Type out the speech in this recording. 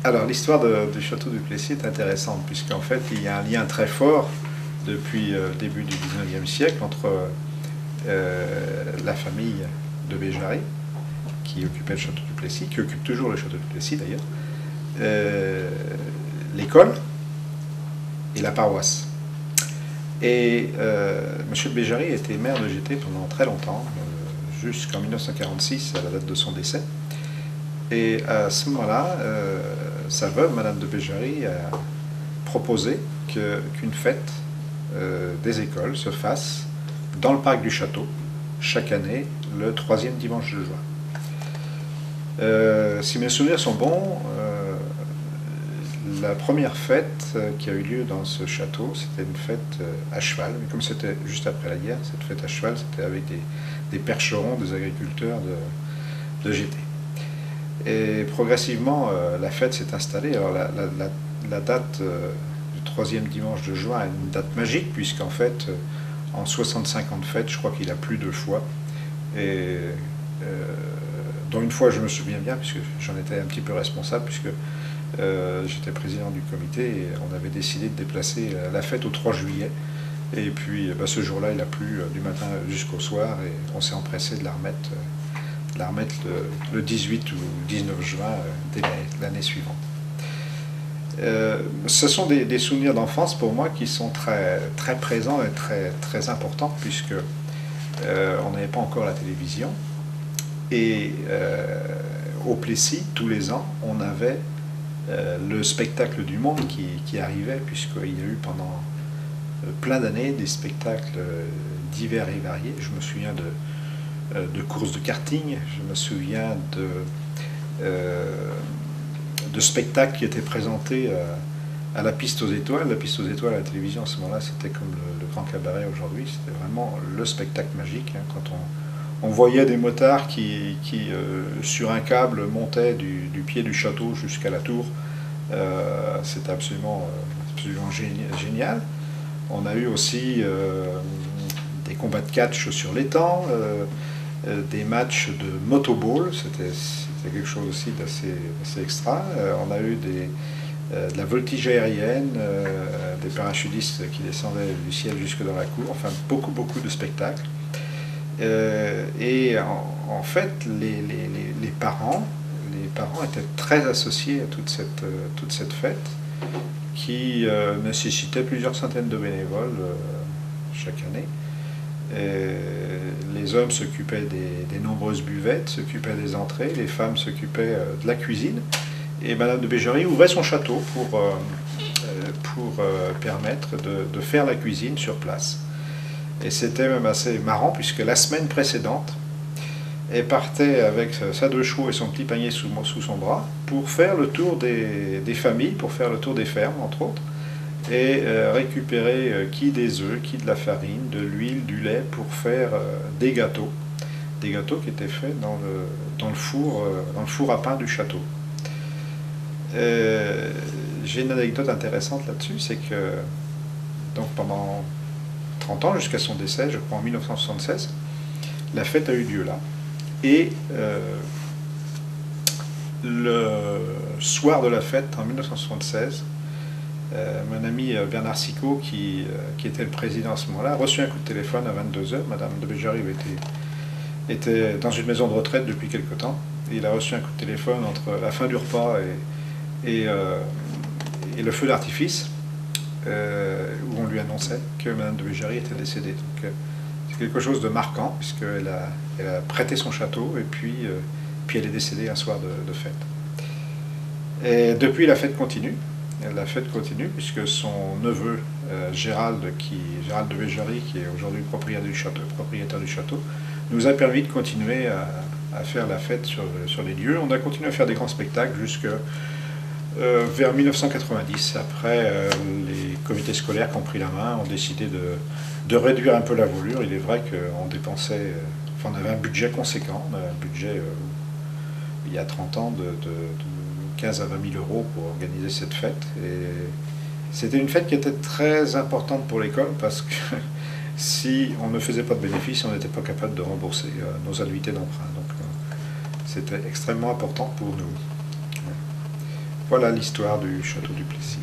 Alors, l'histoire du château du Plessis est intéressante, puisqu'en fait, il y a un lien très fort depuis le début du 19e siècle entre la famille de Béjary, qui occupait le château du Plessis, qui occupe toujours le château du Plessis d'ailleurs, l'école et la paroisse. Et M. de Béjary était maire de Gété pendant très longtemps, jusqu'en 1946, à la date de son décès. Et à ce moment-là, sa veuve, Madame de Béjary, a proposé qu'une fête des écoles se fasse dans le parc du château, chaque année, le 3e dimanche de juin. Si mes souvenirs sont bons, la première fête qui a eu lieu dans ce château, c'était une fête à cheval, mais comme c'était juste après la guerre, cette fête à cheval, c'était avec des percherons, des agriculteurs de Gété. Et progressivement, la fête s'est installée. Alors la date du 3e dimanche de juin est une date magique, puisqu'en fait, en 65 ans de fête, je crois qu'il a plu 2 fois. Et dont une fois, je me souviens bien, puisque j'en étais un petit peu responsable, puisque j'étais président du comité, et on avait décidé de déplacer la fête au 3 juillet. Et puis, ce jour-là, il a plu du matin jusqu'au soir, et on s'est empressé de la remettre le 18 ou 19 juin dès l'année suivante. Ce sont des souvenirs d'enfance pour moi qui sont très, très présents et très, très importants, puisque on n'avait pas encore la télévision. Et au Plessis, tous les ans, on avait le spectacle du monde qui arrivait, puisqu'il y a eu pendant plein d'années des spectacles divers et variés. Je me souviens de courses de karting, je me souviens de spectacles qui étaient présentés à la piste aux étoiles. La piste aux étoiles à la télévision à ce moment-là, c'était comme le Grand Cabaret aujourd'hui, c'était vraiment le spectacle magique, hein, quand on voyait des motards qui sur un câble montaient du pied du château jusqu'à la tour. C'était absolument génial. On a eu aussi des combats de catch sur l'étang, des matchs de motoball, c'était quelque chose aussi d'assez extra. On a eu de la voltige aérienne, des parachutistes qui descendaient du ciel jusque dans la cour, enfin beaucoup de spectacles. Et en fait, les parents étaient très associés à toute cette fête qui nécessitait plusieurs centaines de bénévoles chaque année. Les hommes s'occupaient des nombreuses buvettes, s'occupaient des entrées, les femmes s'occupaient de la cuisine. Et Madame de Béjary ouvrait son château pour permettre de faire la cuisine sur place. Et c'était même assez marrant, puisque la semaine précédente, elle partait avec sa 2 chevaux et son petit panier sous son bras pour faire le tour des familles, pour faire le tour des fermes, entre autres, et récupérer qui des œufs, qui de la farine, de l'huile, du lait, pour faire des gâteaux qui étaient faits dans le four à pain du château. J'ai une anecdote intéressante là-dessus, c'est que donc pendant 30 ans, jusqu'à son décès, je crois en 1976, la fête a eu lieu là. Et le soir de la fête, en 1976, mon ami Bernard Sicot, qui était le président à ce moment-là, a reçu un coup de téléphone à 22 h. Madame de Béjary était dans une maison de retraite depuis quelque temps. Et il a reçu un coup de téléphone entre la fin du repas et le feu d'artifice, où on lui annonçait que Madame de Béjary était décédée. Donc c'est quelque chose de marquant, puisqu'elle a prêté son château, et puis elle est décédée un soir de fête. Et depuis, la fête continue. Puisque son neveu Gérald de Béjary, qui est aujourd'hui propriétaire du château, nous a permis de continuer à faire la fête sur les lieux. On a continué à faire des grands spectacles jusque vers 1990. Après, les comités scolaires qui ont pris la main ont décidé de réduire un peu la voilure. Il est vrai qu'on dépensait, on avait un budget conséquent, on avait un budget il y a 30 ans de 15 à 20 000 euros pour organiser cette fête. Et c'était une fête qui était très importante pour l'école, parce que si on ne faisait pas de bénéfices, on n'était pas capable de rembourser nos annuités d'emprunt. Donc c'était extrêmement important pour nous. Voilà l'histoire du château du Plessis.